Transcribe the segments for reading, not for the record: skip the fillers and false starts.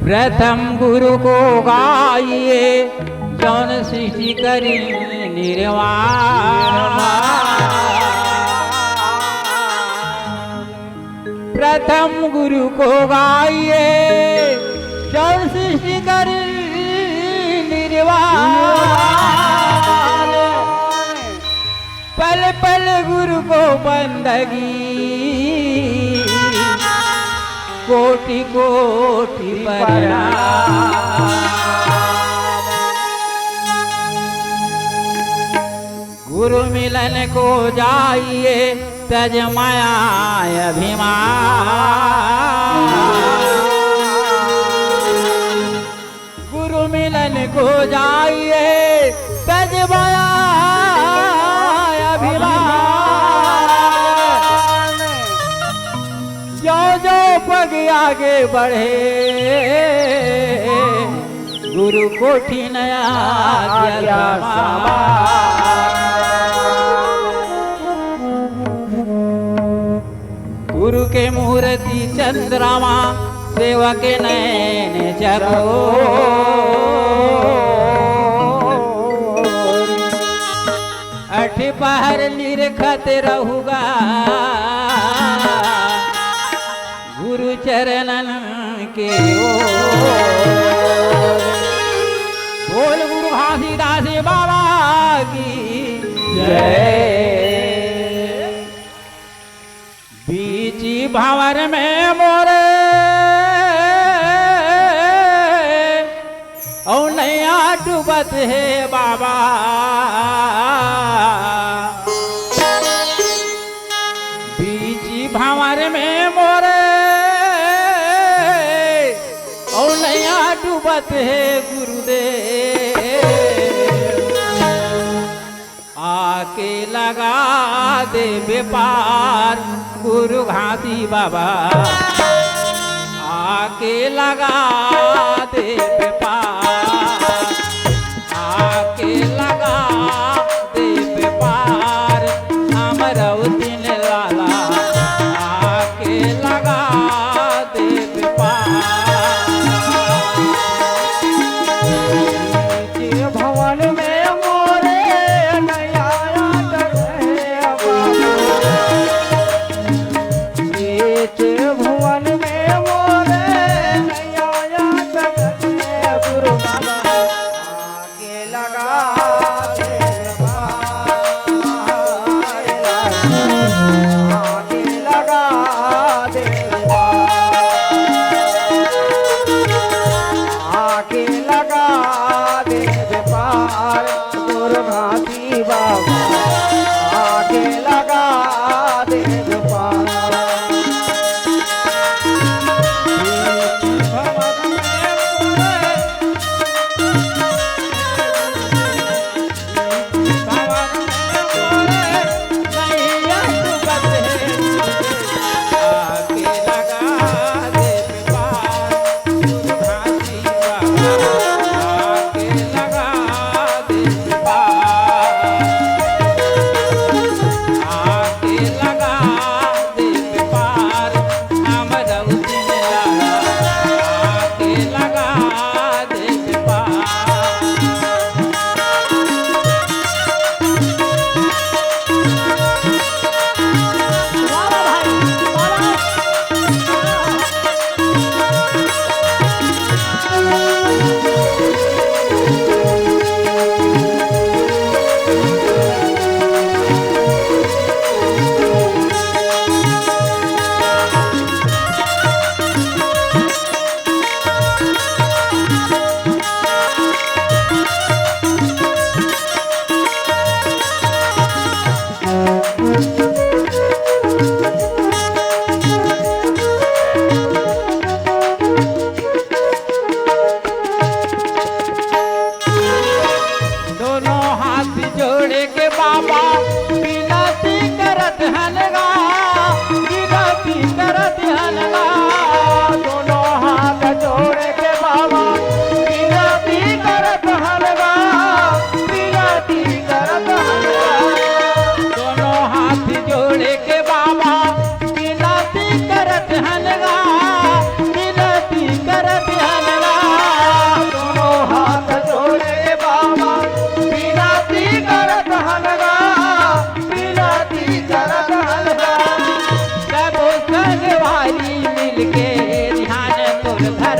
प्रथम गुरु को गाइए जौन सृष्टि करी निर्वाण। प्रथम गुरु को गाइए जौन सृष्टि करी निर्वाण। पल पल गुरु को बंदगी कोटि कोटि प्रणाम। गुरु मिलन को जाइए तज माया अभिमान। गुरु मिलन को जाइए तज माया अभिमान। जो जो पग आगे बढ़े गुरु कोटि नया क्या गुरु के मूर्ति चंद्रमा सेवक नैन जगो। अठ पहर निरखत रहूगा गुरु चरणन के बोल गुरु घासीदास बाबा की जय। बीची भंवर में मोरे और नैया डूबत है बाबा। बीची भंवर में मोरे और नैया डूबत है गुरुदेव। आके लगा दे व्यापार गुरु घासी बाबा। आके लगा दे व्यापार। आके लगा दे व्यापार अमरवती ने लाला। आके लगा दे व्यापार। भवन में मोरे नया भुवन में मोरे नया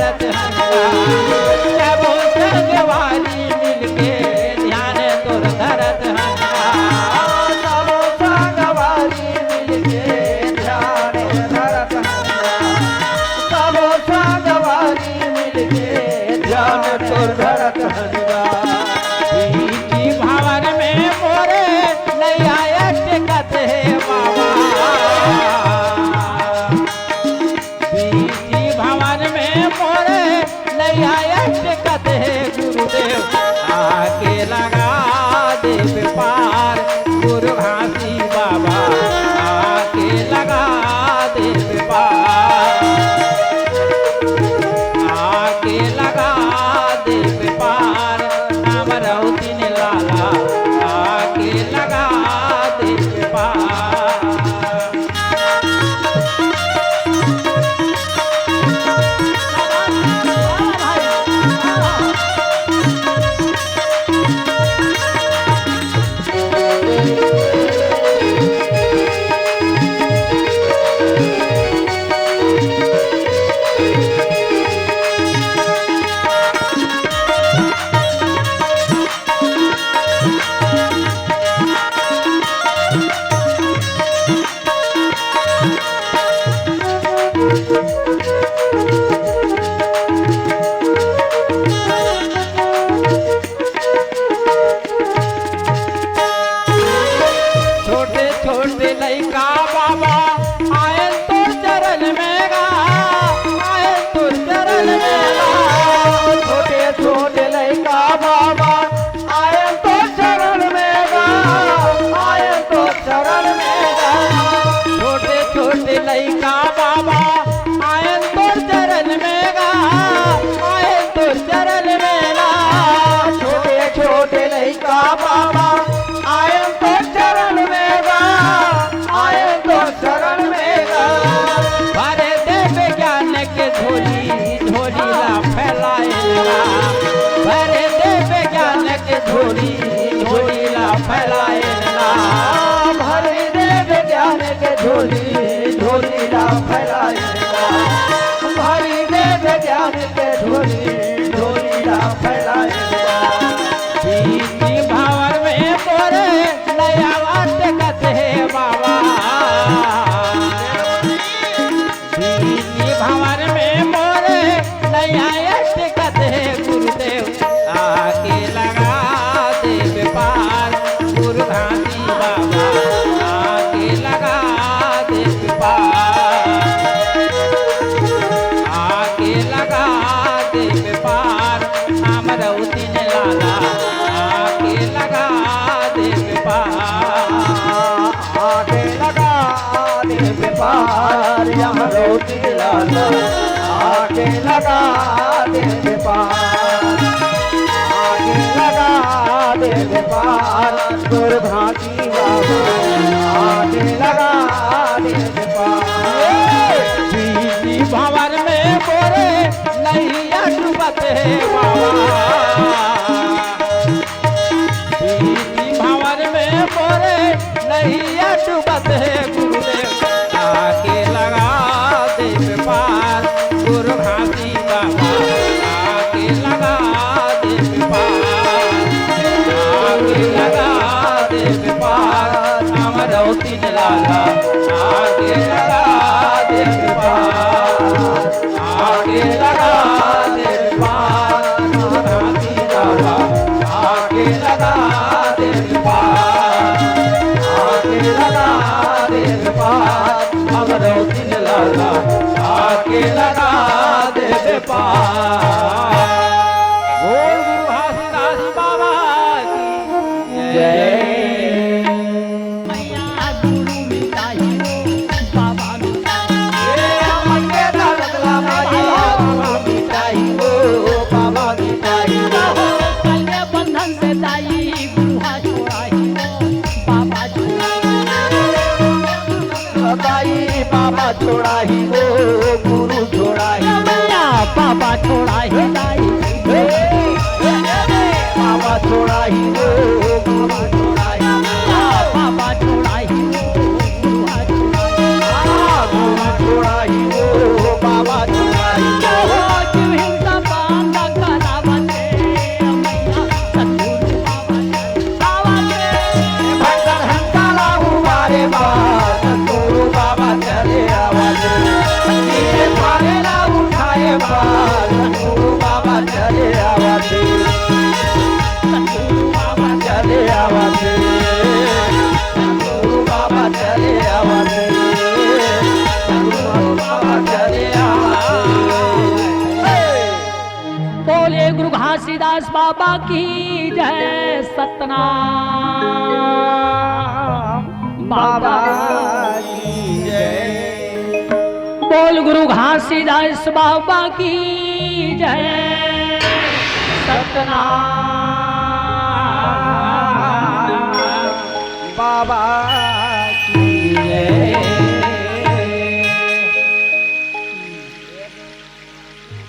धरत हनवा सबो संगवारी मिलके ध्यान तोर धरत हनवा सबो संगवारी मिलके ध्यान धरत हनवा सबो संगवारी मिलके ध्यान तोर धरत हनवा बीची भवन में मोरे नैया टिकत है बाबा बीची भवन में मोरे नैया टिकत है गुरुदेव आके लगा देव पार गुरु घासी बाबा आके लगा देव पार आके लगा देव पार नाम रौतीन लाला आके लगा देव पार छोटे छोटे लइका बाबा आए तो चरण में गा आए तो चरण में गा छोटे छोटे लइका बाबा आए तो चरण में गा आए तो चरण में गा छोटे छोटे लइका बाबा आए तो चरण में गा आए तो चरण में गा छोटे छोटे लइका बाबा आए तो चरण में गा आए तो चरण में गा भरे देव ज्ञान के झोली झोलीला फैलाएगा भरे देव ज्ञान के झोली झोलीला फैलाएगा भरे देव ज्ञान के झोली झोलीला फैलाएगा भरी देव ज्ञान के झोली झोलीला फैलाएगा बीची भावर में मोरे नया टिकत है बाबा बीची भावर में मोरे नया टिकत है गुरुदेव आके लगा देव पार गुरु घासी बाबा आके लगा देव पार आके लगा देव पार नाम रौतीन लाला आके लगा देव पार आगे लगा देव पार यहाँ रोटी लाला आगे लगा देव पार आगे लगा देव पार दुर्भागी बाबा आगे लगा देव पार बीची भवन में मोरे नैया डूबत है बाबा बीची भवन में मोरे नैया डूबत है गुरुदेव आके लगा देव पार गुरु घासी बाबा आके लगा देव पार आके लगा देव पार नाम रौतीन लाला आके लगा देव पार आके लगा देव पार नाम घासी बाबा आके लगा देव पार आगे लगा देव पार हम रौतीन लाला आके लगा देव पार बोल गुरु घासीदास बाबा की जय मैया गुरु मिटाई बाबा मिटाई मन के दादला बाजी बाबा मिटाई हो बाबा मिटाई कन्या बंधन से दाई गुहा छोड़ाई बाबा दाई बाबा छोड़ाई हो गुरु छोड़ाई मैया बाबा छोड़ाई दाई बाबा छोड़ाई हो बाबा छोड़ाई बाबा छोड़ाई गुहा छोड़ाई गुरु छोड़ाई हो बाबा छोड़ाई घासीदास बाबा की जय सतनाम बाबा बाबा की जय। बोल गुरु घासीदास बाबा की जय सतनाम बाबा की जय।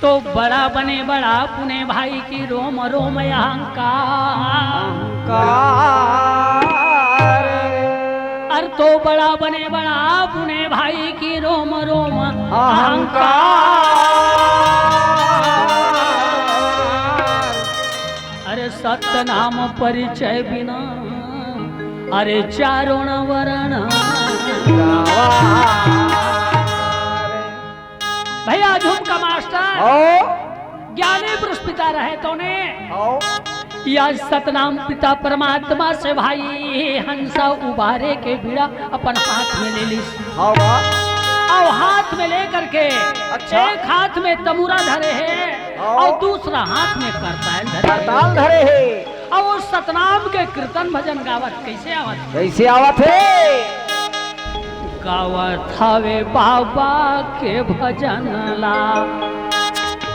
तो बड़ा बने बड़ा पुणे भाई की रोम रोम अहंकार कार अर तो बड़ा बने बड़ा पुणे भाई की रोम रोम अहंकार अरे सत्य नाम परिचय बिना अरे चारों न वरण भैया झुमका मास्टर ज्ञानी पुरुष पिता रहे तो ने या सतनाम पिता परमात्मा से भाई हंसा उबारे के बीड़ा अपन हाथ में ले ली और हाथ में लेकर के अच्छा। एक हाथ में तमुरा धरे है और दूसरा हाथ में करताल धरे है। धरे है और वो सतनाम के कीर्तन भजन गावत कैसे आवत कैसे आवत है? गावत हवे बाबा के भजन ला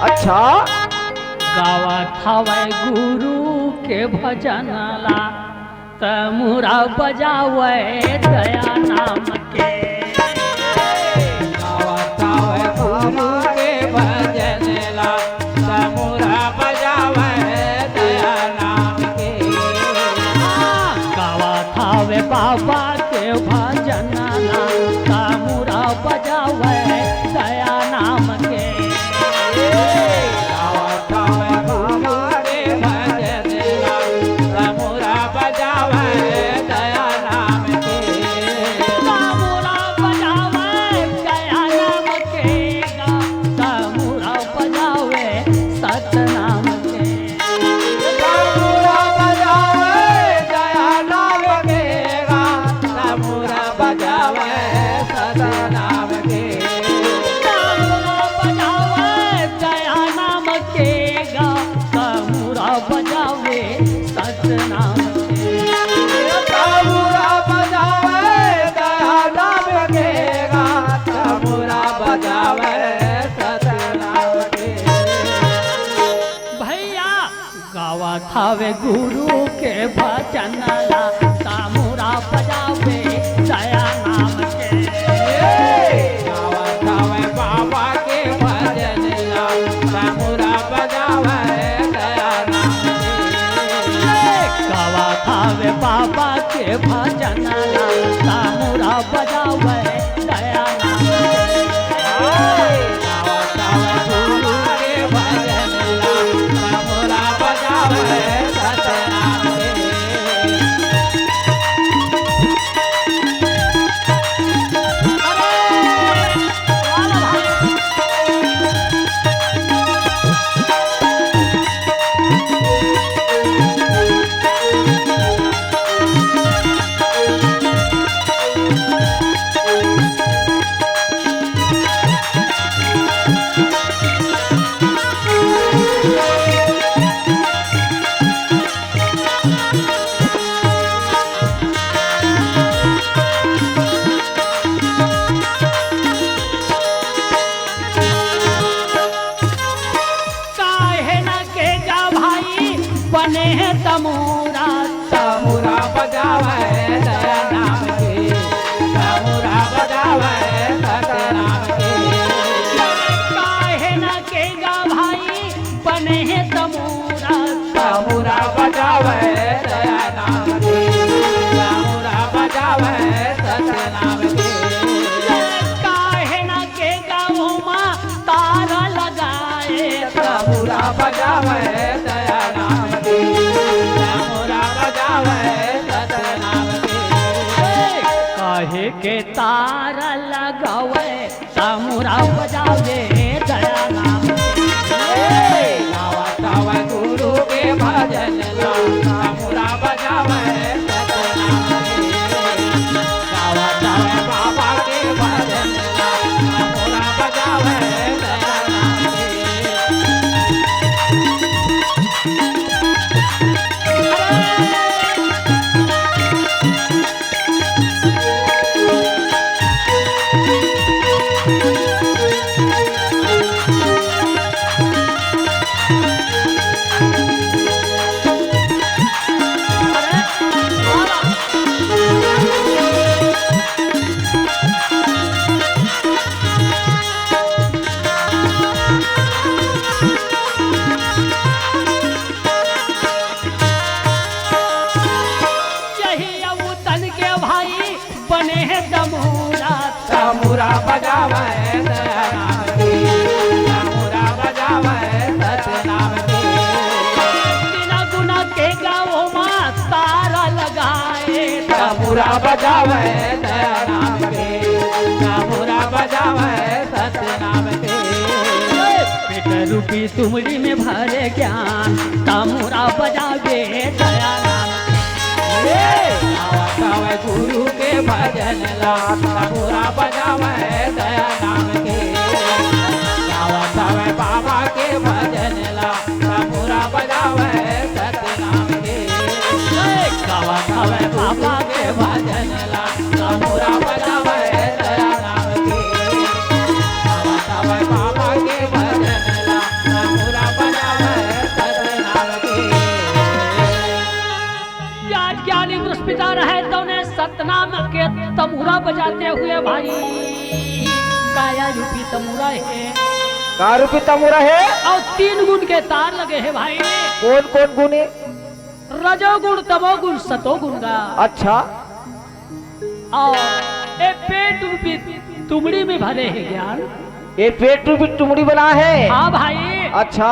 अच्छा गावत हवे गुरु के भजन ला तमुरा बजावे दया नाम के गावत हवे गुरु के भजन ला तमुरा बजावे दया नाम के। गावत हवे बाबा के भजन ला तमुरा बजावे दया नाम के गावत हवे गुरु के भजन ला तमुरा बजावे दया नाम के। तमुरा बजावे दया नाम के तमुरा बजावे सतनाम के तमुरा बजावे दया नाम के तमुरा बजावे सतनाम के। तमुरा बजावे दया नाम के तमुरा बजावे सतनाम के तमुरा बजावे दया नाम के तमुरा बजावे सतनाम के। भैया गावा थावे गुरु के भजन ला तामुरा बजावे दया नाम के गावत हवे बाबा के भजन ला तमुरा बजावे दया नाम के। गावा थावे बाबा के भजन ला तामुरा बजावे दया नाम के गावत हवे गुरु के भजन ला तमुरा बजावे सतनाम के। काहे न के जा भाई बने हैं तमोरा तमुरा बजावे दया नाम के तमुरा बजावे सतनाम के। काहे न के जा भाई बने हैं तमोरा तमुरा बजावे दया नाम के तमुरा बजावे सतनाम के। काहे न के गाँव माँ तारा लगाए तमुरा बजावे दया नाम के तमुरा बजावे सतनाम के। काहे के तारा लगावे तमुरा बजावे दया नाम गावत हवे गुरु के भजन ला तमुरा बजावे सतनाम के। गावत हवे बाबा के भजन ला तमुरा बजावे दया नाम के। तामुरा बजावे दया नाम के, तामुरा बजावे सत्य नाम के। पेट रूपी तुमड़ी में भरे ज्ञान, तामुरा बजावे दया नाम के। गावत हवे गुरु के भजन ला, तामुरा बजावे दया नाम के। गावत हवे बाबा के भजन ला, तामुरा बजावे सत्य नाम के। गावत हवे बाबा के भजन ला, तामुरा बजावे दया नाम के। गावत हवे बाबा के भजन ला, तामुरा बजावे सत्य नाम के। आज ज्ञानी पुष्पिता रहे तो ने सतनाम के तमुरा बजाते हुए भाई, काया रूपी तमुरा है का रूपी तमुरा है? और 3 गुण के तार लगे हैं भाई। कौन कौन गुण है? रजोगुण, तमोगुण, सतोगुण का। अच्छा, और ए पेट रूपी तुमड़ी में भरे हैं ज्ञान। ये पेट रूपी तुमड़ी बना है। हाँ भाई, अच्छा,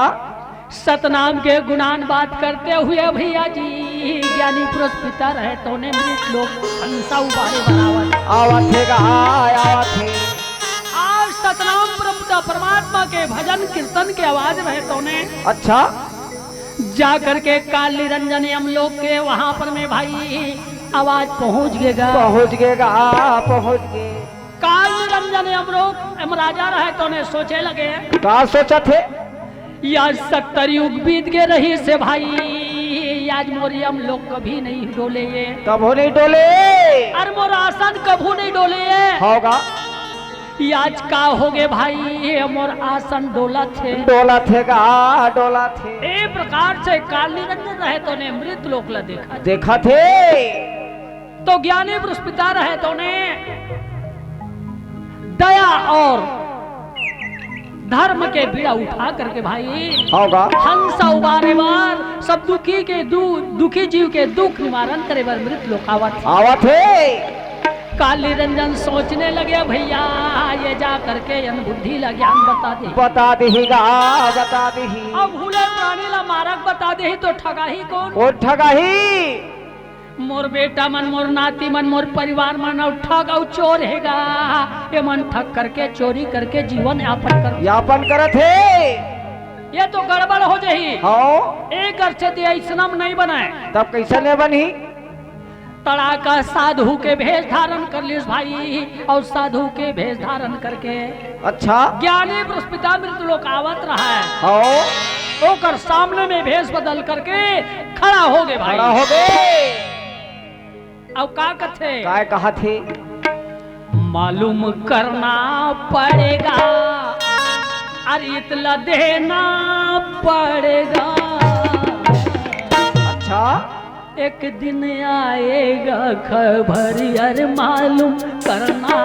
सतनाम के गुणान बात करते हुए भैया जी, ज्ञानी पुरुष पिता रहे तो ने मृत लोग हंसा उबारे बनावत। आवत है का आवत है। आज सतनाम प्रभु परमात्मा के भजन कीर्तन के आवाज रहे तो ने अच्छा, जा करके काल निरंजन हम लोग के वहां पर में भाई आवाज पहुंच गएगा। पहुंच गएगा, पहुंच गए। काल निरंजन हम लोग हम राजा रहे तो ने सोचे लगे, का सोचा थे? या 70 युग बीत गए रही से भाई, आज मोरी हम लोग कभी नहीं डोले ये, कब हो नहीं डोले? अरे मोर आसन कभू नहीं डोले ये। होगा, आज का हो गए भाई, मोर आसन डोला थे। डोला थे का डोला थे। ए प्रकार से काल निरंजन रहे तो ने मृत लोक ला देखा। देखा थे तो ज्ञानी पुरुष पिता रहे तो ने दया और धर्म के बीड़ा उठा करके भाई, होगा, हंसा उबारे बार सब दुखी के दुखी जीव के दुख निवारण करे बार मृत लोक आवत। आवत है। काली रंजन सोचने लगे भैया, ये जा करके बुद्धि ला ज्ञान बता दे, बता देगा, बता देही। अब भूले प्राणी ला मारक बता दे तो ठगा ही कौन? वो ठगा ही। मोर बेटा मन, मोर नाती मन, मोर परिवार मन और ठग और चोर हैगा, ये मन ठग करके चोरी करके जीवन यापन कर यापन करत है। ये तो गड़बड़ हो जाही। हाँ, एक अर्थ से ऐसा नहीं बनाए, तब कैसे नहीं बनी? तड़ाका साधु के भेष धारण कर लिस भाई, और साधु के भेष धारण करके अच्छा, ज्ञानी पुष्पिता मृत लोक आवत रहा है। हाँ, ओकर सामने में भेष बदल करके खड़ा हो गए भाई। खड़ा हो गए। अब का कथे? काय कहा थे? मालूम करना पड़ेगा, अरे इतला देना पड़ेगा। अच्छा, एक दिन आएगा खबर, अरे मालूम करना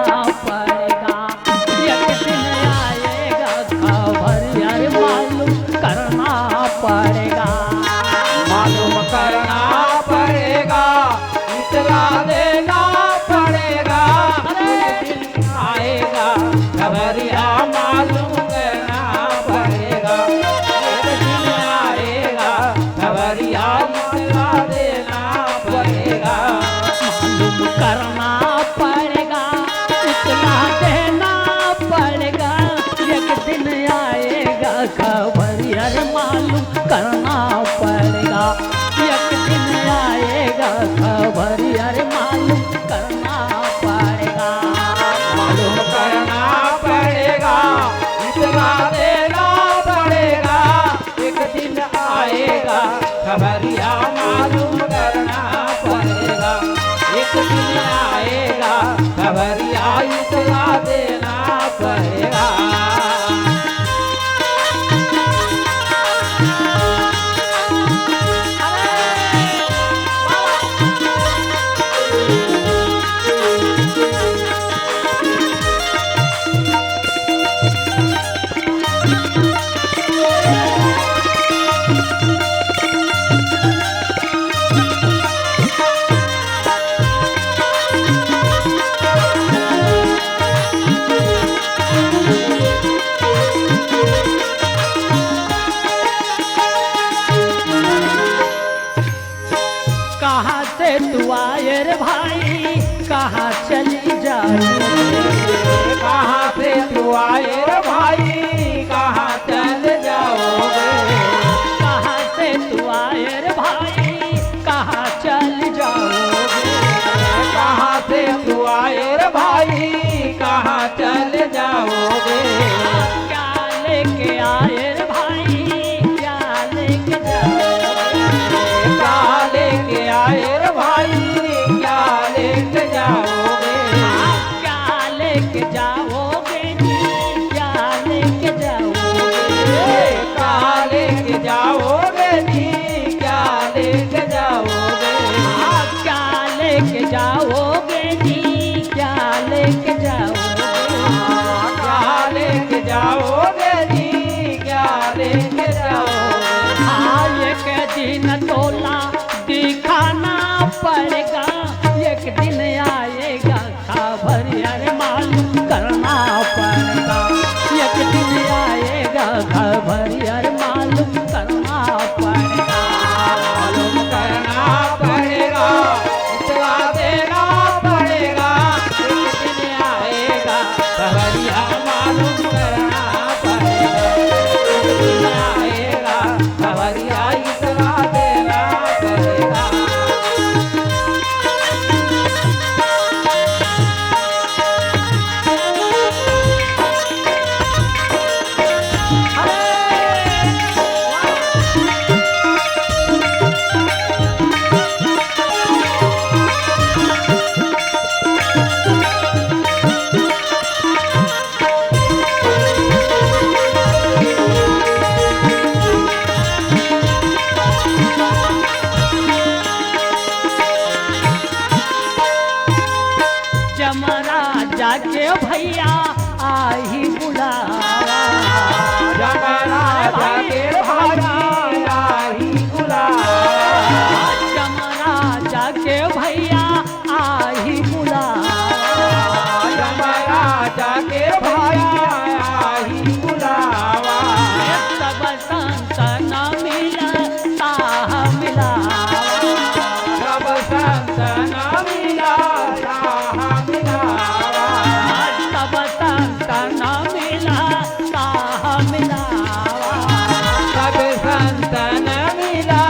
पड़ेगा। एक दिन आएगा खबर, अरे मालूम करना पड़ेगा। मालूम करना पड़ेगा, इतला देना पड़ेगा। एक दिन आएगा खबरिया, मालूम करना पड़ेगा। एक दिन आएगा खबरिया, इतला देना पड़ेगा। मालूम करना पड़ेगा, इतना देना पड़ेगा। एक दिन आएगा खबर, अरे मालूम करना पड़ेगा। एक दिन आएगा खबर, अरे मालूम करना पड़ेगा। मालूम करना पड़ेगा, इतना देना पड़ेगा। एक दिन आएगा खबरिया, मालूम करना पड़ेगा। एक दिन आएगा खबरिया, इतना देना पड़ेगा। कहाँ से तू आए रे भाई, कहाँ चली जाओगे? कहाँ से तू आए रे भाई, कहाँ चल जाओगे? कहाँ से तू आए रे भाई, कहाँ चल जाओगे? कहाँ से तू आए रे भाई, कहाँ चल जाओगे? क्या लेके आए रे भाई, क्या लेके जाओगे? क्या लेके आए रे भाई, क्या लेके जाओगे? क्या लेके जाओगे जी, क्या लेके जाओगे? क्या लेके जाओगे जी, क्या लेके जाओगे? क्या लेके जाओगे जी, क्या लेके जाओगे? क्या लेके जाओगे जी, क्या लेके जाओगे? एक दिन तोला दिखाना पड़ेगा, एक दिन आएगा खबर यार मालूम करना पड़ेगा। एक दिन आएगा खबर यार मालूम करना पड़ेगा। मालूम करना पड़ेगा, इतना देना पड़ेगा, एक दिन आएगा खबरिया मालूम करना पड़ेगा। एक दिन आएगा खबरिया इतना देना पड़ेगा। जमराजा के भैया आई बुलावा, जमराजा के भैया आई बुलावा। जमराजा के भैया आई बुलावा। जमराजा के भैया आई बुलावा। सब संत न मिला साह मिलावा। सब संत न मिला साह मिलावा। सब संत न मिला साह मिलावा। सब संत न मिला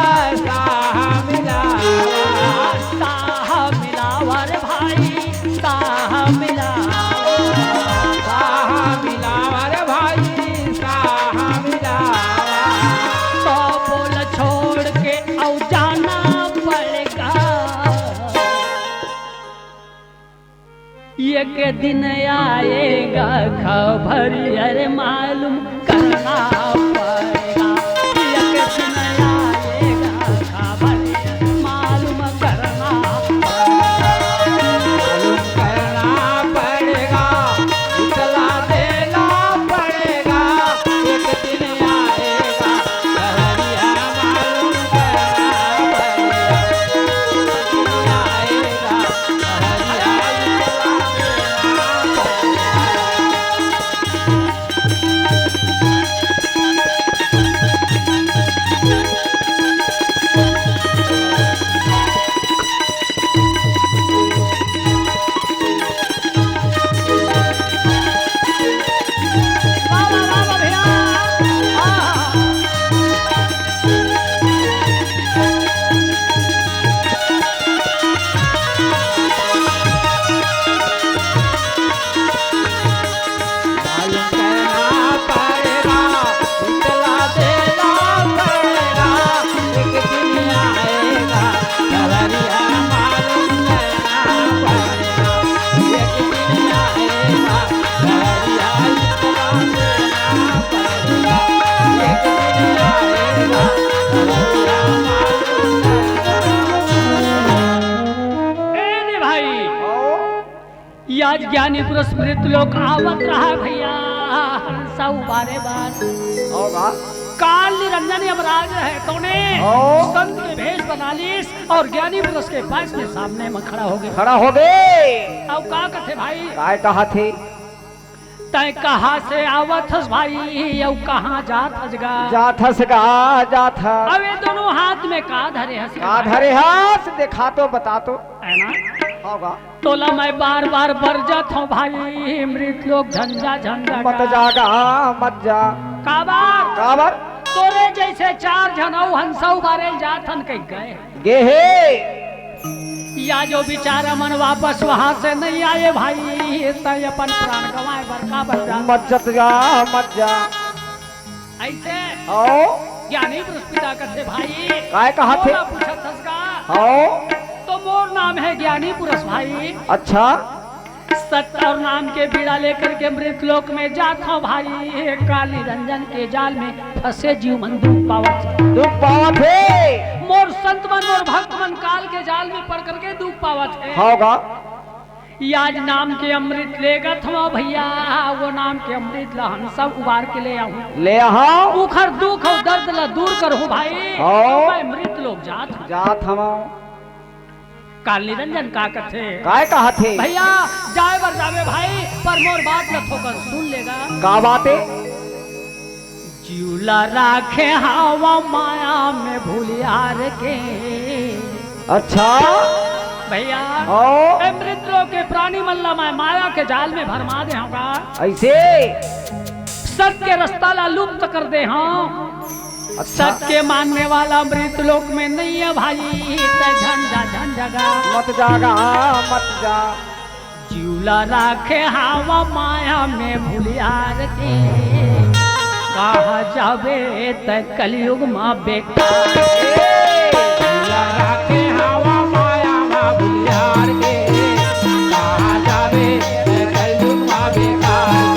साह मिलावा। साह मिलावा रे भाई, साह मिलावा। साह मिलावा रे भाई, साह मिलावा। तो बोल छोड़ के औ जाना पड़ेगा। एक दिन आएगा खबर अरे मालूम करना पड़ेगा। एक दिन आएगा खबर मालूम करना मालूम करना पड़ेगा, इतना देना पड़ेगा, एक दिन आएगा खबरिया मालूम करना पड़ेगा। एक दिन आएगा खबरिया इतना देना पड़ेगा। वाह वाह वाह वाह भैया। मालूम करना पड़ेगा, इतना देना पड़ेगा, एक दिन आएगा खबरिया मालूम करना पड़ेगा। एक दिन आएगा खबरिया इतना देना पड़ेगा, एक दिन आएगा खबरिया मालूम करना। ए रे भाई, ये आज ज्ञानी पुरस्कृत लोग आवत रहा भैया। हंसा उबारे बात होगा काल निरंजन यमराज है तोने ओ। संत के भेष बना लीस और ज्ञानी पुरुष के पास में सामने में खड़ा हो गया। खड़ा हो गए। अब का कथे भाई, काय कहा थे? तय कहाँ से आवत हस भाई, अब कहाँ जात हस गा? जाथस गा जाथा। अब ये दोनों हाथ में का धरे हस गा का धरे हाथ देखा तो बता तो। है ना? होगा तोला मैं बार बार बरजत हूँ भाई मृत लोग झंझा झंझा मत जागा मत जा काबर काबर तोरे जैसे 4 जनऊ हंसा उबारे जाथन कहीं गए गे हे या जो बेचारा मन वापस वहां से नहीं आए भाई तय अपन प्राण गवाए बरका बचा मत जा ऐसे ओ ज्ञानी पुष्पिता कथे भाई काय कहा थे मोला पूछत हस का ओ तो मोर नाम है ज्ञानी पुरुष भाई अच्छा सत्य और नाम के बीड़ा लेकर के मृत लोक में जात हूँ भाई काली रंजन के जाल में फंसे जीव मन दुख पावत दुख पावत है मोर संत मन मोर भक्त मन काल के जाल में पड़ करके दुख पावत है होगा आज नाम के अमृत लेगत हम भैया वो नाम के अमृत ला हम सब उबार के ले आऊं ले आओ उखर दुख और दर्द ला दूर करूं भाई मैं मृत लोग जात हम काल निरंजन का कथे काय कहा थे भैया जाए बर जावे भाई पर मोर बात न ठोकर सुन लेगा का बाते जिउला राखे हवा माया में भूलियार के अच्छा भैया ओ मृत लोग के प्राणी मल्ला मैं माया के जाल में भरमा दे होगा ऐसे सत्य के रास्ता ला लुप्त कर दे हाँ अच्छा सत्य मानने वाला मृत लोक में नहीं है भाई झंझा झंझगा मत जागा मत जा जिउला राखे हवा माया में भूलियार के कहा जावे त कलयुग माँ बेकार जिउला राखे हवा माया माँ भूलियार के कहा जावे त कलयुग माँ बेकार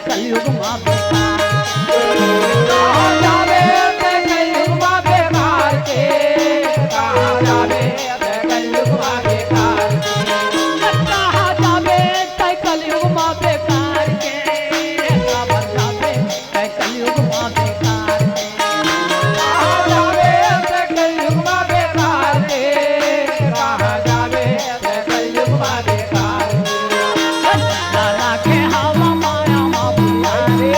कलयुग माँ बेकार कहा जावे त कलयुग माँ बेकार के कहा जावे त कलयुग माँ बेकार कहा जावे त कलयुग माँ बेकार के कहा जावे त कलयुग माँ बेकार कहा जावे त कलयुग माँ बेकार के कहा जावे त कलयुग माँ बेकार लाला के हवा माया माँ बुलावे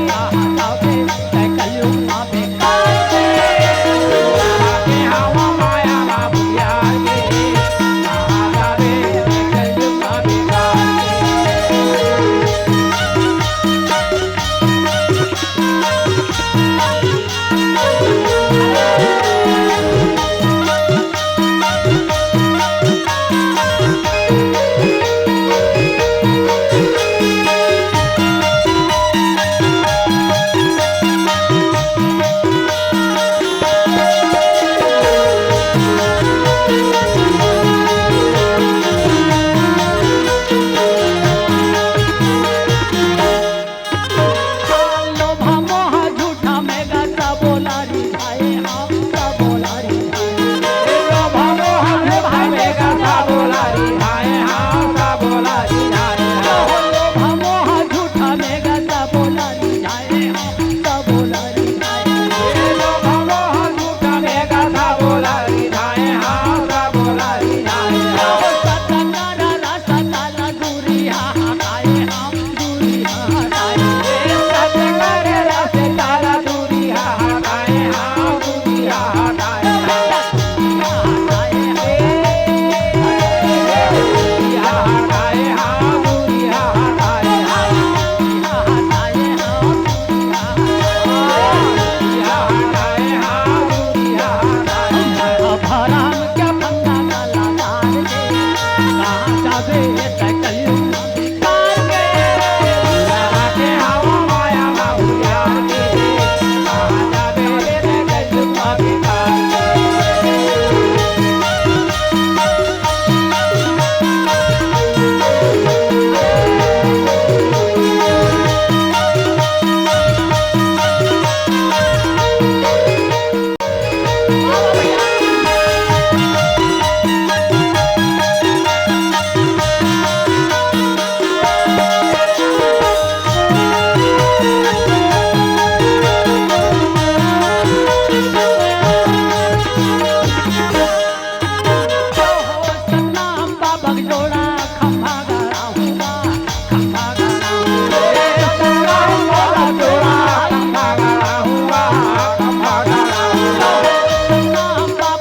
कहा जावे त कलयुग माँ बेकार के हवा माया माँ भूलियार के कहा जावे त कलयुग माँ बेकार लोभा मोह झूठा में गाता बोला री भाई हम सब बोला री लोभा मोह भावे गाथा बोला री हाय हाँ सा बोला री हाय हाँ लोभा मोह झूठा में गाता बोला री भाई हम सब बोला री लोभा मोह झूठा में गाथा बोला री हाय हाँ सा बोला री हाय हाँ सतनारा रास्ता ताला दूरी हा हाय हम दूरी हा हाय सत्य करे रास्ते ताला दूरी हा हाय हाँ दूरी हा हाय हाँ हाय दूरी हा हाय हाँ दूरी हा हाय हाँ दूरी हा हाय हाँ दूरी हा हाय भराम क्या फंदा लाला दार के कहाँ जावे त कलयुग माँ बेकार के के हवा माया माँ भूलियार के कहा जावे त कलयुग माँ बेकार भैया बगजोड़ा खंभा गड़ा हुआ खंभा गड़ा हुआ जोड़ा खंभा गड़ा हुआ खंभा गड़ा हुआ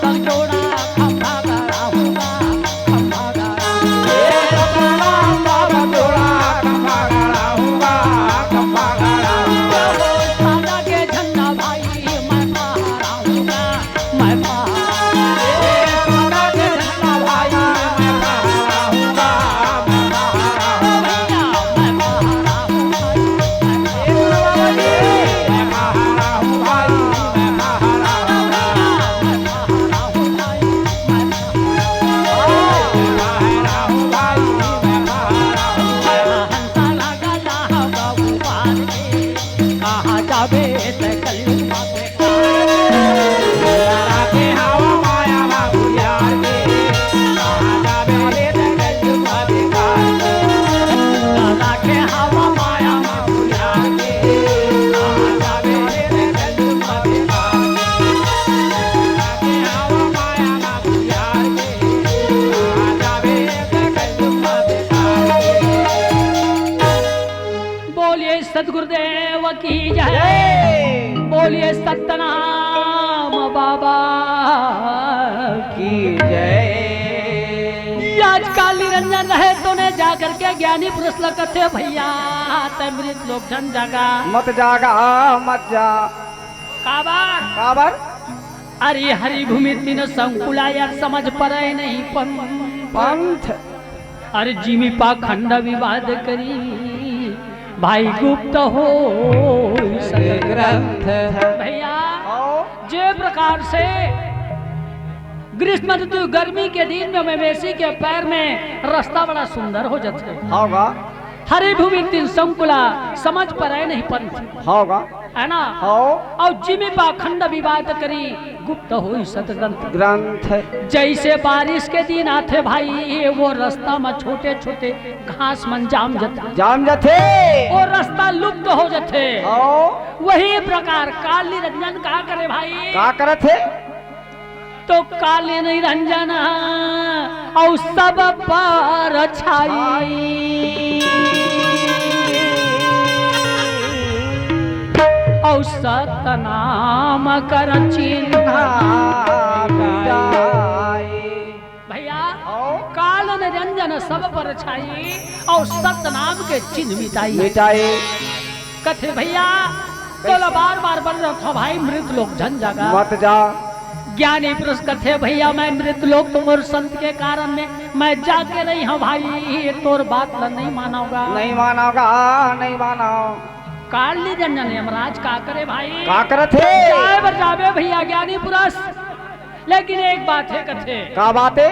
बगजोड़ा खंभा गड़ा हुआ खंभा गड़ा जोड़ा खंभा गड़ा हुआ खंभा गड़ा हुआ सादा के झंडा भाई मैं पहाड़ा हूँगा मैं सोना के झंडा भाई मैं पहाड़ा हूँगा मैं पहाड़ा हूँगा मैं पहाड़ा हूँ मैं पहाड़ा हूँ भाई मैं पहाड़ा हूँ पहाड़ा हूँ भाई मैं पहाड़ा हूँ भाई मैं पहाड़ा हूँ हंसा लगा बाबू पार के कहाँ जाबे ते कलयुग बाबे तारा के हवा माया बाबू यार के कहाँ जाबे रे कलयुग बेकार दादा के हवा माया बाबू यार के कहाँ जाबे रे कलयुग बेकार तारा के हवा माया बाबू यार के कहाँ जाबे रे कलयुग बेकार बोलिए सतगुरुदेव की जय बोलिए सतनाम बाबा की जय आज काल निरंजन रहे तो ने जाकर के ज्ञानी पुरुष लगते भैया तमृत लोग जन जगा मत जागा मत जा काबार काबर अरे हरि भूमि तीन संकुला यार समझ पड़े नहीं पंथ अरे जिमी पा खंड विवाद करी भाई गुप्त हो ग्रंथ भैया जे प्रकार से ग्रीष्म ऋतु गर्मी के दिन में मवेशी के पैर में रास्ता बड़ा सुंदर हो जाते होगा हरी भूमि तीन संकुला समझ पर नहीं पंथ होगा है ना हो और जिमी पा खंड विवाद करी गुप्त हो सतग्रंथ ग्रंथ जैसे बारिश के दिन आते भाई वो रास्ता में छोटे छोटे घास मन जाम जाते जाम जथे वो रास्ता लुप्त हो जाते हो वही प्रकार काल निरंजन का करे भाई का करत है तो काल निरंजन और सब पर छाई और सतनाम कर चिन्ह भैया काल निरंजन सब पर छाई और सतनाम के चिन्ह मिटाई मिटाए कथे भैया बोला बार बार बन रहा था भाई मृत लोग जन जागा मत जा ज्ञानी पुरुष कथे भैया मैं मृत लोग तुम और संत के कारण में मैं जाके नहीं हूँ भाई तोर बात ला नहीं मानोगा नहीं मानोगा नहीं मानो काल निरंजन यमराज का करे भाई का करत है जाए बर जावे भैया ज्ञानी पुरुष लेकिन एक बात है कथे का बात है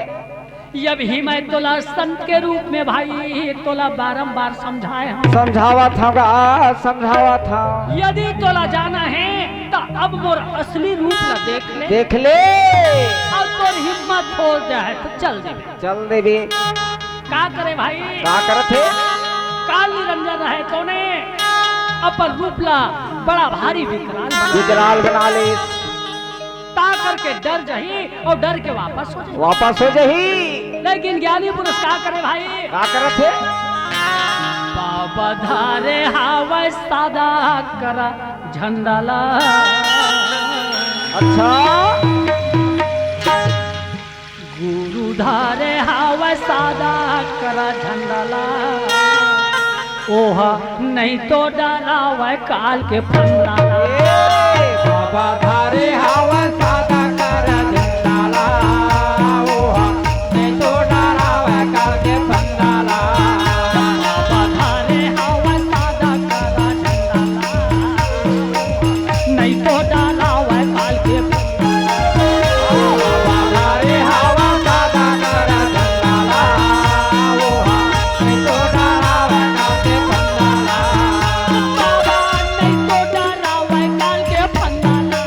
जब ही मैं तोला संत के रूप में भाई तोला बारंबार समझाए हूँ समझावा था समझावा था यदि तोला जाना है तो अब मोर असली रूप ला देख ले और तोर हिम्मत हो जाए तो चल दे चल देवी का करे भाई का करत है काल निरंजन रहे तो ने अपन रूप ला बड़ा भारी विकराल बना ले ता करके डर जही और डर के वापस हो जाही वापस हो जही लेकिन ज्ञानी पुरुष का करे भाई का करत है बाबा धारे हावै सादा करा झंडाला अच्छा गुरु धारे हावै सादा करा झंडाला ओहा नहीं तो डरावै काल के फंडाला बाबा धारे हवा सादा कर झंडाला ओहा नहीं तो डरावे काल के फंडाला बाबा धारे हावै सादा करा झंडाला नहीं तो डरावै काल के बाबा धारे हवा सादा कर झंडाला ओहा नहीं तो डरावे काल के फंडाला बाबा नहीं तो डरावै काल के फंडाला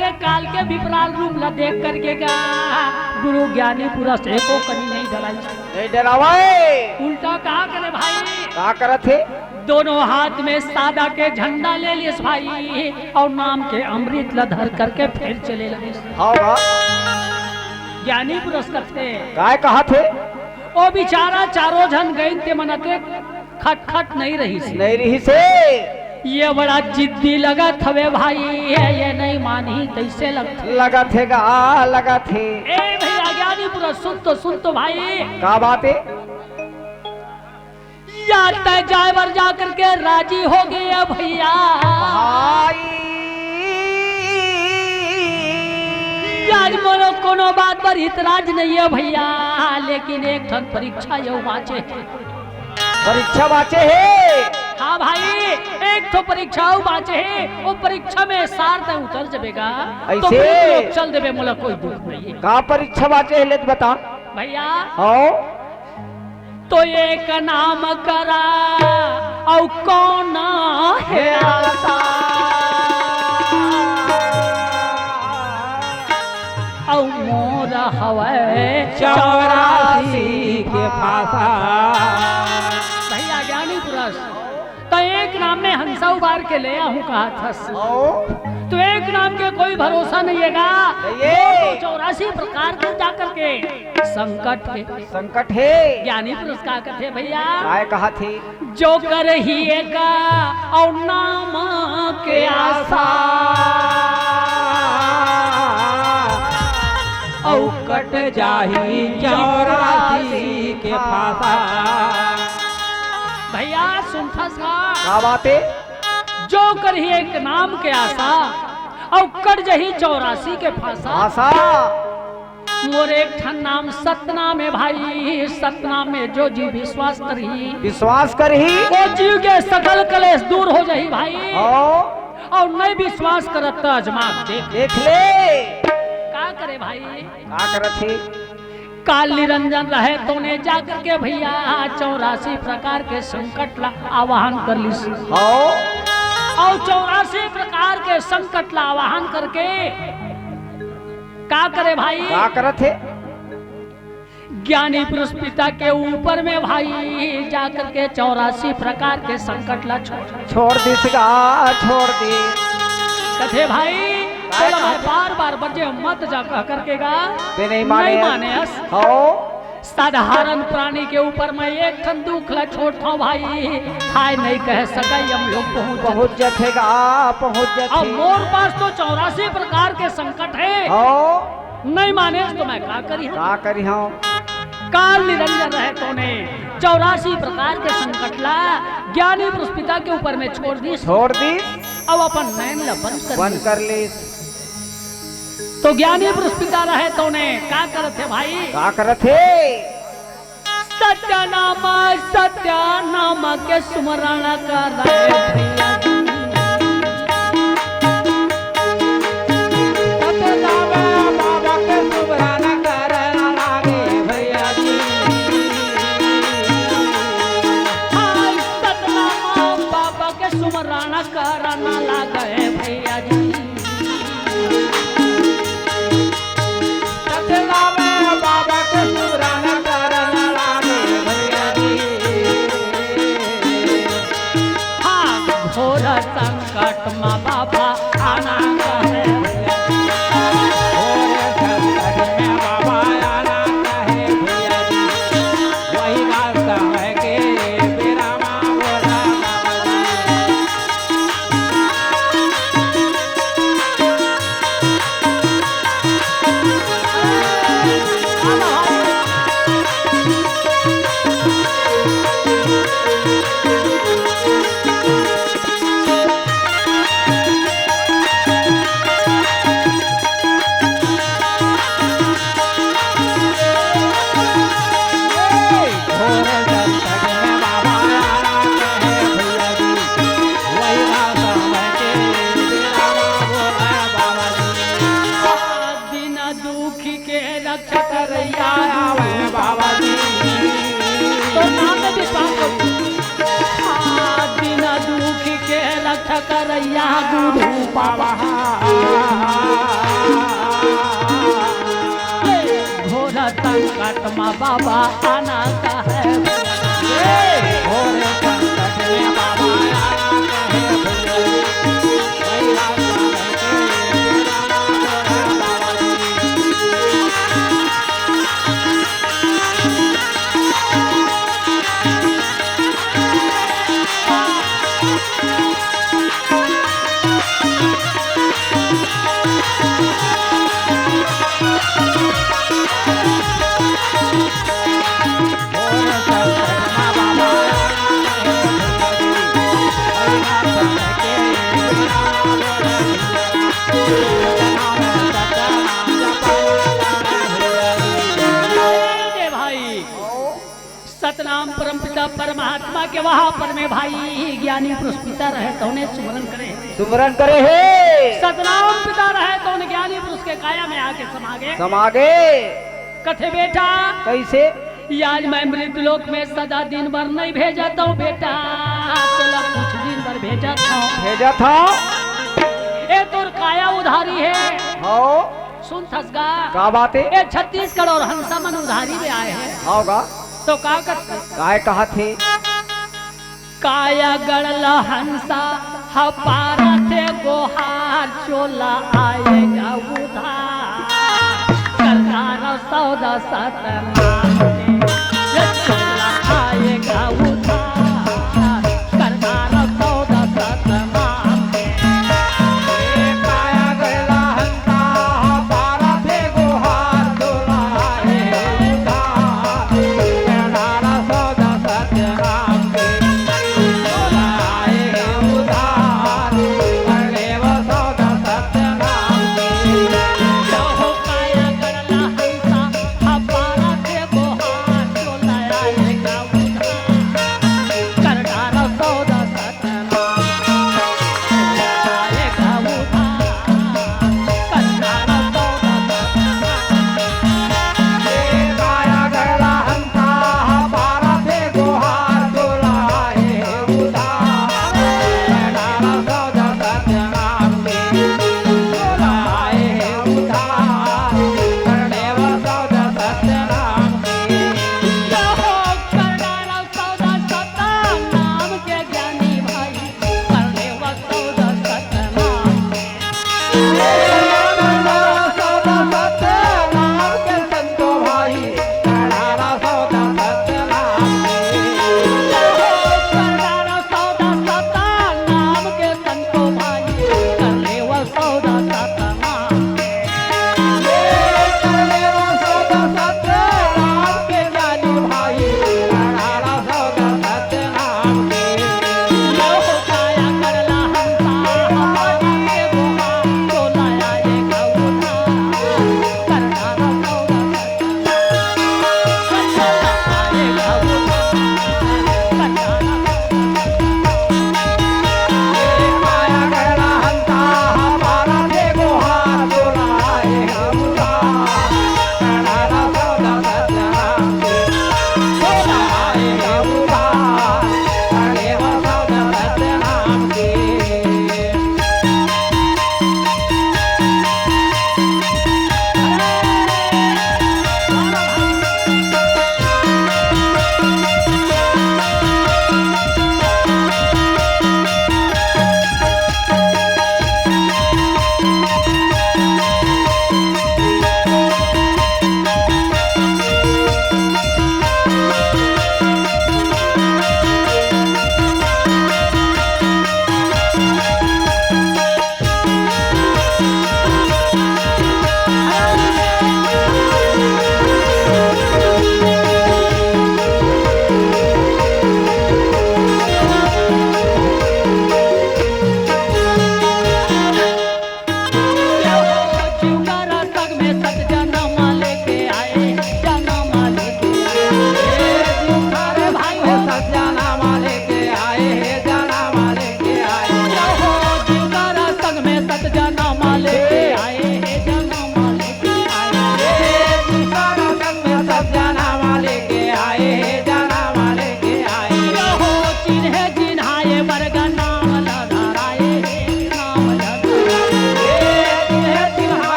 करके काल के विपराल रूप ला देख करके का गुरु ज्ञानी पुरुष एको कभी नहीं डराई नहीं डरावाए उल्टा कहा करे भाई का करत थे दोनों हाथ में सादा के झंडा ले लिस भाई और नाम के अमृत ला धर करके फिर चले लगे हाँ बा ज्ञानी पुरुष करते काय कहा थे ओ बेचारा चारों जन गई ते मनते खटखट नहीं रही सी नहीं रही से ये बड़ा जिद्दी लगा थवे भाई ये नहीं मानी तैसे लगा थे लगा थे ए भैया ज्ञानी पुरुष सुन तो भाई का बात है या तय जाए बर जा करके राजी हो गए भैया आज बोलो कोनो बात पर इतराज नहीं है भैया लेकिन एक ठन परीक्षा यो बाचे परीक्षा बाचे है हाँ भाई एक तो परीक्षा बाचे है वो परीक्षा में सार तय उतर जबेगा तो फिर चल देवे मोला कोई दुख नहीं का परीक्षा बाचे है लेत बता भैया हाँ तो एक नाम करा और कौन है आसा और मोर हवे 84 के फासा भैया ज्ञानी पुरुष तो एक नाम में हंसा उबार के ले आहू कहा था तो एक नाम के कोई भरोसा नहीं है 84 प्रकार के जाकर के संकट है ज्ञानी पुरुष का कहते भैया काय कहा थे जो कर ही का और नाम के आशा औ कट जाही 84 के फासा भैया सुनता सा क्या बात है जो कर ही एक नाम के आशा और कट जही 84 के फासा आशा मोर एक ठन नाम सतनाम है भाई सतनाम में जो जीव विश्वास करही वो जीव के सकल कलेश दूर हो जाही भाई और नहीं विश्वास करत अजमा देख ले का करे भाई का करत थे काल निरंजन रहे तो ने जाकर के भैया 84 प्रकार के संकट ला आवाहन कर ली और 84 प्रकार के संकट ला आवाहन करके का करे भाई का करत थे ज्ञानी पुरुष पिता के ऊपर में भाई जाकर के 84 प्रकार के संकट ला छोड़ दी कथे भाई बार बार बजे मत जा करके गा नहीं माने साधारण प्राणी के ऊपर मैं एक ठन दुख ला छोड़ता भाई हाय नहीं कह सका हम लोग पहुंच जाएगा और मोर पास तो 84 प्रकार के संकट है नहीं माने तो मैं का करी काल निरंजन रहे तो ने 84 प्रकार के संकट ला ज्ञानी पुरुष पिता के ऊपर में छोड़ दी अब अपन नैन ला बंद कर ली तो ज्ञानी पुरुष पिता रहे तो ने का करत है भाई का करत है सत्य नाम के सुमरण कर रहे भैया बाबा के सुमरण कर लागे भैया जी सतनाम बाबा के सुमरण करना लागे भैया जी बाबा के सुमरण कर लागे भैया जी हाँ घोर संकट माँ बाबा आना कहे करैया गुरु बाबा परमात्मा बाबा आना का है घोर संकट में बाबा आना कहे भुजरी भैया सागर के रामा बाबा सतनाम परमपिता परमात्मा के वहाँ पर में भाई ज्ञानी पुरुष पिता रहे तो उन्हें सुमरन करे सुमरन करे हे सतनाम पिता रहे तो उन ज्ञानी पुरुष के काया में आके समागे कथे बेटा कैसे आज मैं मृत्यु लोक में सदा दिन भर नहीं भेजाता हूँ बेटा चला कुछ दिन भर भेजा था ए तोर काया उधारी है हो सुन थसगा का बात है ए छत्तीसगढ़ और हंसा मन उधारी में आए हैं होगा तो का करते काय कहा थे काया गड़ला हंसा हपारा थे गोहार चोला आएगा उधार करना सौदा सतनाम ये चोला आएगा उधार करना सौदा सतनाम काया गला हंसा पारा थे गुहार दुलाए उधार करना सौदा सतनाम दुलाए उधार करने वो सौदा सतनाम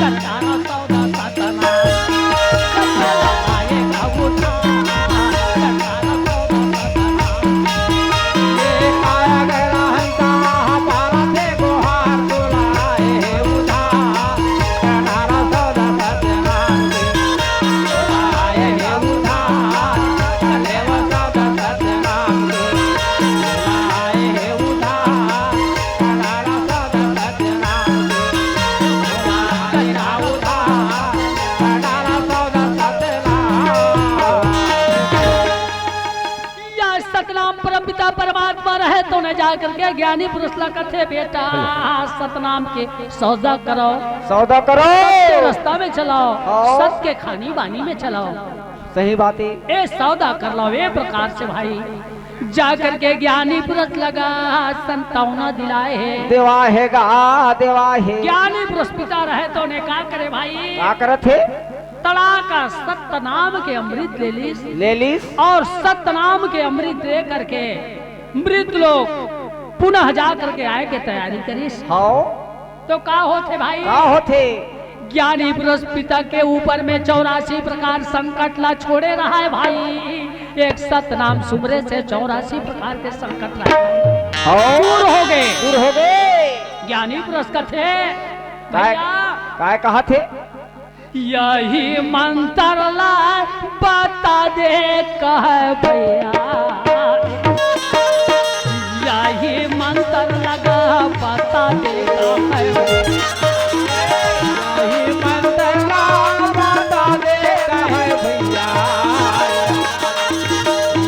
करना सौदा सतना सत्य लगाए कबूता करना सौदा सतना ये काया गहरा हंसा हमारा थे गुहार बुलाए उधार कनारा सौदा सत्यनाम के बुलाए उधार कले वो सौदा सत्यनाम के बुलाए उधार कनारा सौदा सत्यनाम के बुलाए उधार कनारा सौदा सत्यनाम। या सतनाम परम पिता परमात्मा रहे तो न जा करके ज्ञानी पुरुष ला कथे बेटा सतनाम के सौदा करो सौदा करो सत्य रास्ता में चलाओ हाँ। सत्य के खानी बानी में चलाओ सही बात है। ए सौदा कर लो ये प्रकार से भाई जा करके ज्ञानी पुरुष लगा संतावना दिलाए है देवा है गा देवा है ज्ञानी पुरुष पिता रहे तो ने का करे भाई क्या करत है तड़ाका सत्य नाम के अमृत ले लीस ले लीस और सत्य नाम के अमृत ले करके मृत लोग पुनः जा करके आए के तैयारी करीस हाँ तो का होते भाई का होते ज्ञानी पुरुष पिता के ऊपर में 84 प्रकार संकट ला छोड़े रहा है भाई एक सत्य नाम सुमरे से 84 प्रकार के संकट ला हाँ दूर हो गए दूर हो गए ज्ञानी पुरुष कथे काय भैया काय कहा थे यही मंत्र ला बता दे कह भैया यही मंत्र लगा बता दे कह भैया यही मंत्र ला बता दे कहे भैया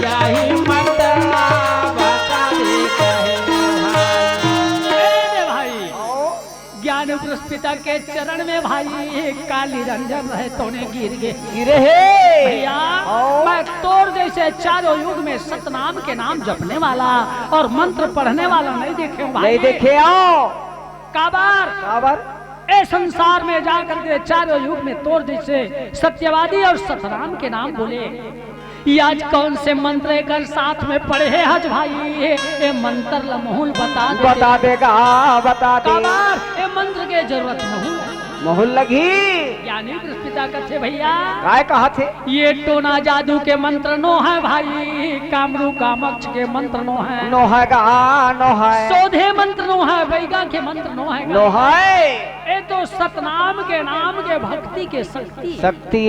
यही मंत्र ला बता दे कहे मेरे भाई ज्ञान पुरुष पिता के चरण में भाई काली रंजन रहे तो ने गिर गए गिरे है भैया आओ। मैं तोड़ जैसे चारों युग में सतनाम के नाम जपने वाला और मंत्र पढ़ने वाला नहीं देखे हूँ भाई नहीं देखे आओ काबार काबर ए संसार में जाकर के चारों युग में तोड़ जैसे सत्यवादी और सतनाम के नाम बोले ये आज कौन से मंत्र कर साथ में पढ़े हैं हज भाई ये मंत्र लमहुल बता दे बता देगा बता दे काबार ये मंत्र के जरूरत नहीं मोहन लगी ज्ञानी पुरुष पिता कथे भैया काय कहा थे ये टोना जादू के मंत्र नो है भाई कामरू कामक्ष के मंत्र नो है नो है गा नो है सोधे मंत्र नो है वैगा के मंत्र नो है नो है ये तो सतनाम के नाम के भक्ति के शक्ति शक्ति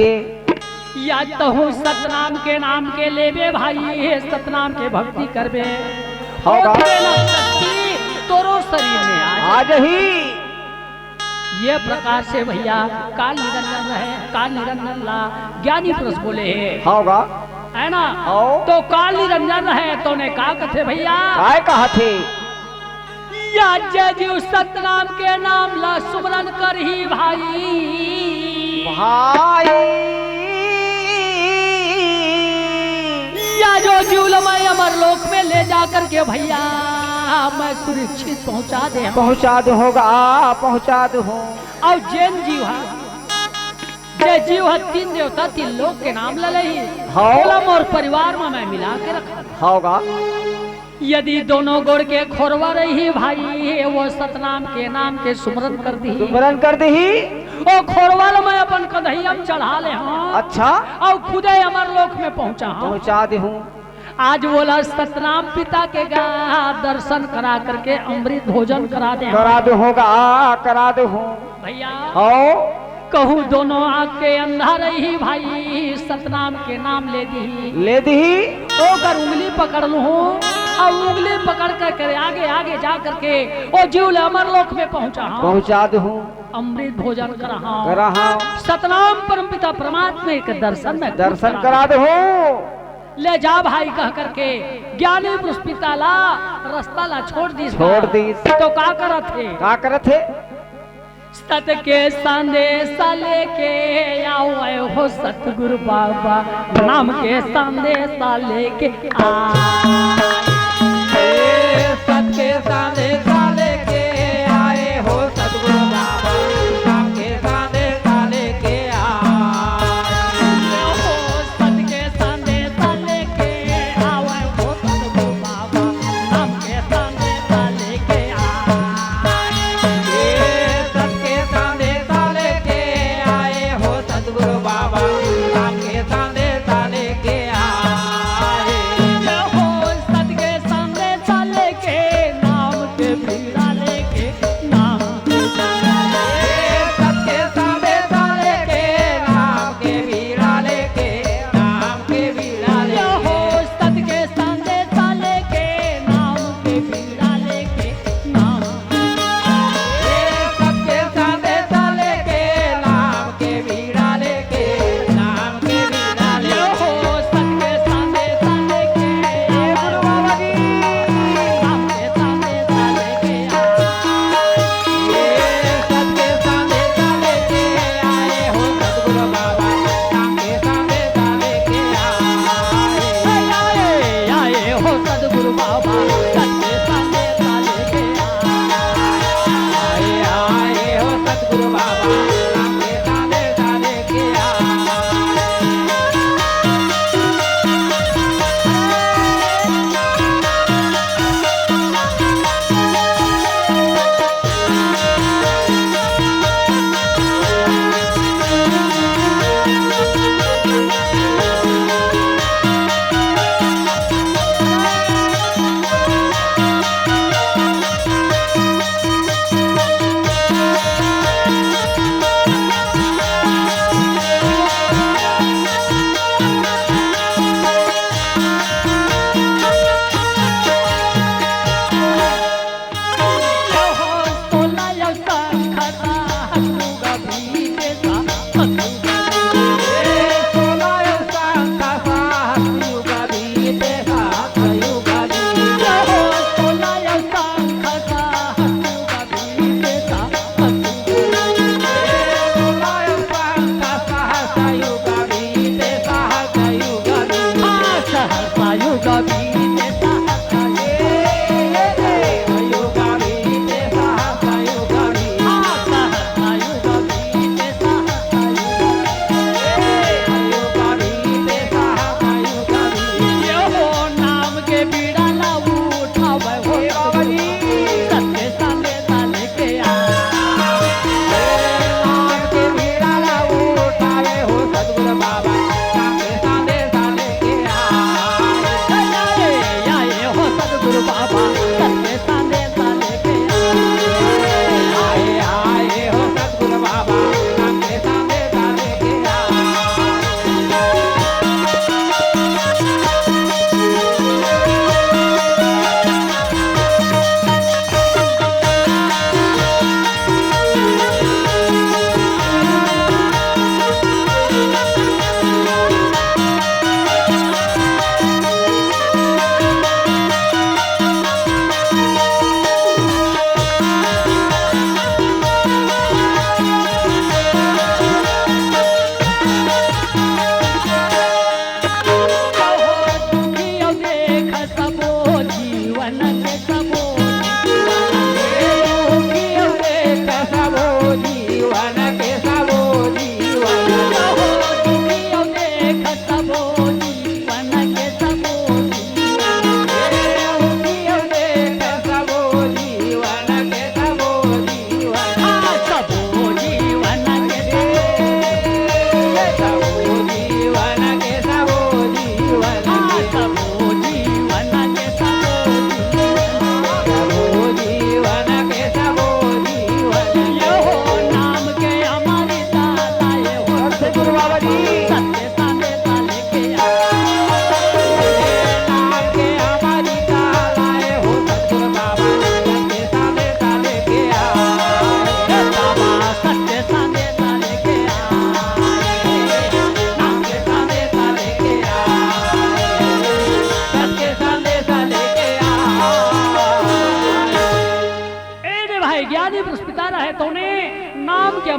या तो हूँ सतनाम के नाम के लेबे भाई ये सतनाम के भक्ति करबे होगा। होते न शक्ति तोरो शरीर में आज ही ये प्रकार से भैया काल निरंजन रहे काल निरंजन ला ज्ञानी पुरुष बोले होगा है ना आओ। तो काल निरंजन रहे तो ने का कथे भैया काय कहा थे या जय जीव सतनाम के नाम ला सुमरन कर ही भाई भाई या जो जीवलमय अमर लोक में ले जाकर के भैया मैं सुरक्षित पहुंचा दे पहुंचा दो होगा पहुंचा दो हो और जैन जीव है जय जीव है तीन देवता तीन लोक के नाम ले लही हाँ। कुलम और परिवार में मैं मिला के रखा होगा यदि दोनों गोड़ के खोरवा रही भाई वो सतनाम के नाम के सुमरन कर दी सुमरन कर दी ओ खोरवाल में अपन कन्हैया चढ़ा ले हाँ अच्छा और खुदे अमर लोक में पहुंचा हाँ पहुंचा दे हूँ आज बोला सतनाम पिता के गा दर्शन करा करके अमृत भोजन करा दे करा दो होगा करा दो हूँ भैया हो कहूँ दोनों आँख के अंधा रही भाई सतनाम के नाम ले दी ले दी ओकर उंगली पकड़ लू और उंगली पकड़ कर आगे आगे जा करके ओ जीव अमर लोक में पहुंचा पहुंचा दो हूँ अमृत भोजन करा करा हाँ सतनाम परमपिता परमात्मा के दर्शन में दर्शन करा दो हो ले जा भाई कह करके ज्ञानी पुरुष पिता ला रास्ता ला छोड़ दी तो का करत थे का करत थे सत के संदेश लेके आओ हो सतगुरु बाबा नाम के संदेश लेके सत के संदेश लेके आए हो सतगुरु बाबा नाम के संदेश लेके सत के संदेश लेके आओ हो सतगुरु बाबा नाम के संदेश लेके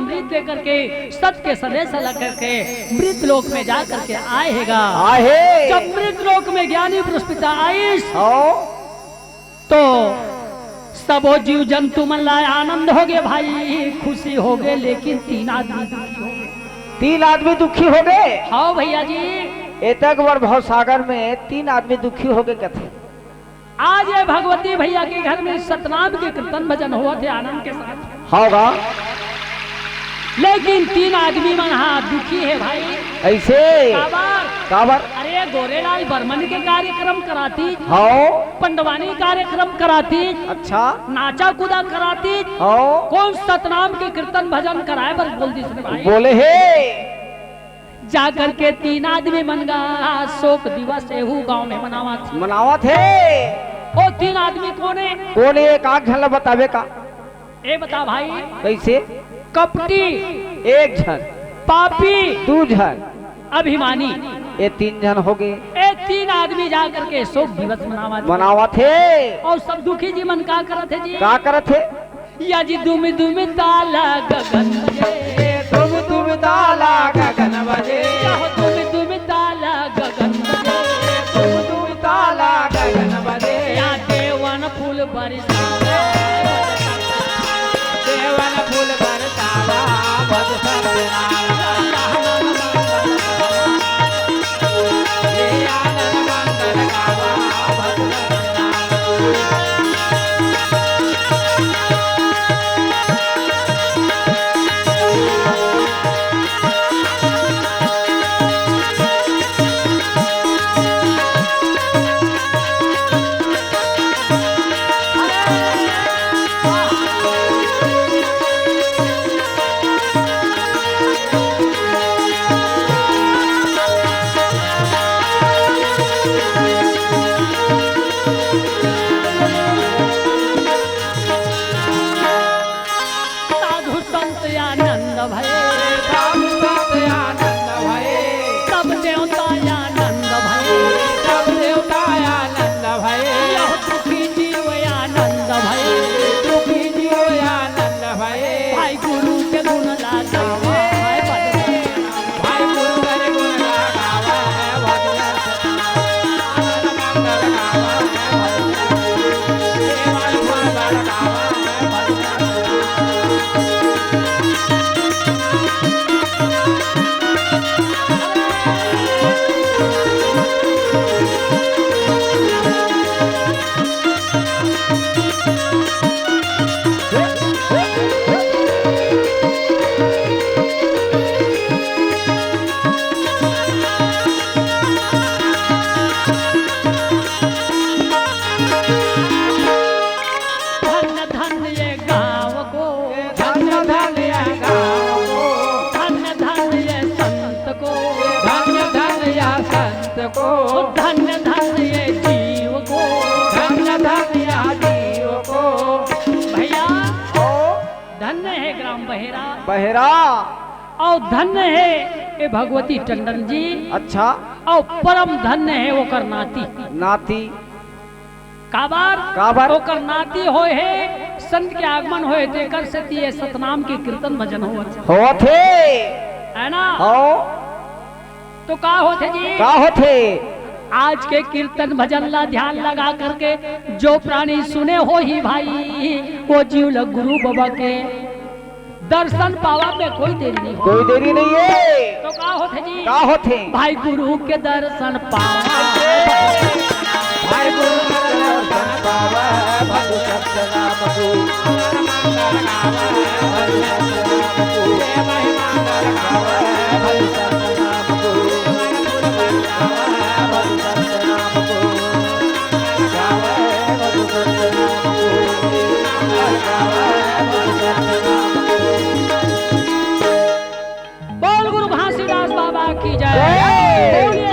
अमृत लेकर के सत के सने से लग करके मृत लोक में जा करके आएगा। आहे जब मृत लोक में ज्ञानी पुरुष पिता आईस तो सब जीव जंतु मन लाए आनंद हो गए भाई, खुशी हो गए, लेकिन 3 आदमी दुखी हो गए। 3 आदमी दुखी हो गए। हाँ भैया जी, एतक बार भव सागर में 3 आदमी दुखी हो गए कथे। आज ये भगवती भैया के घर में सतनाम के कीर्तन भजन हुआ थे आनंद के साथ, होगा, लेकिन 3 आदमी मन हाँ दुखी है भाई। ऐसे काबर अरे गोरेलाल बर्मन के कार्यक्रम कराती, हाँ पंडवानी कार्यक्रम कराती, अच्छा नाचा कूदा कराती, हाँ कौन सतनाम के कीर्तन भजन कराए बस बोल दी भाई। बोले हे जाकर के 3 आदमी मन गा शोक दिवस एहू गांव में मनावा थे। ओ 3 आदमी कौन है? कौन एक आग झल बतावे का? ए बता भाई। कैसे? कपटी 1 जन, पापी 2 जन, अभिमानी ये 3 जन हो गए। ए 3 आदमी जा करके शोक दिवस मनावा थे। और सब दुखी जी मन का करत है जी? का करत थे? या जी दुम दुम ताला गगन बजे, तुम ताला गगन बजे, तुम ताला गगन बजे, तुम ताला गगन बजे, या देवन फूल बरसावा, देवन फूल बरसावा, भज ये आनंद मंगल गावा, भज साधु संत आनंद भये, साधु संत आनंद भये, सब देवता आनंद भये, सब देवता आनंद भये, यह दुखी जीव आनंद भये, दुखी जीव आनंद भये, भाई गुरु के गुण लागा भाई बदले, भाई गुरु करे गुण गावा, भज आनंद मंगल गावा, भज देवन फूल बरसावा, भज धन धन ये गाँव को, धन धन या गाँव को, धन धन ये संत को, धन धन या संत को, धन धन ये जीव को। धन धन या जीव को। भैया ओ धन्य है ग्राम बहेरा, बहेरा, और धन्य है ये भगवती टंडन जी, अच्छा और परम धन्य है ओकर नाती नाती काबार ओकर नाती होए है। संत के आगमन होए तेकर से दिए सतनाम के कीर्तन भजन होत हो थे। है ना। हो तो का होते जी? का हो थे? आज के कीर्तन भजन ला ध्यान लगा करके जो प्राणी सुने हो ही भाई, वो जीव लग गुरु बाबा के दर्शन पावा में कोई देरी नहीं हो। कोई देरी नहीं है। तो का होते जी? का हो थे? भाई गुरु के दर्शन पावा, भाई गुरु के दर्शन पावा, भज सतनाम को, मंगल गावा, भज सतनाम को, देवहि मंगल गावा, भज सतनाम को, गुरु बरसावा, भज सतनाम को, गावा, भज सतनाम को, मंगल गावा, भज सतनाम को। बोल गुरु घासीदास बाबा की जय। जय। बोलिए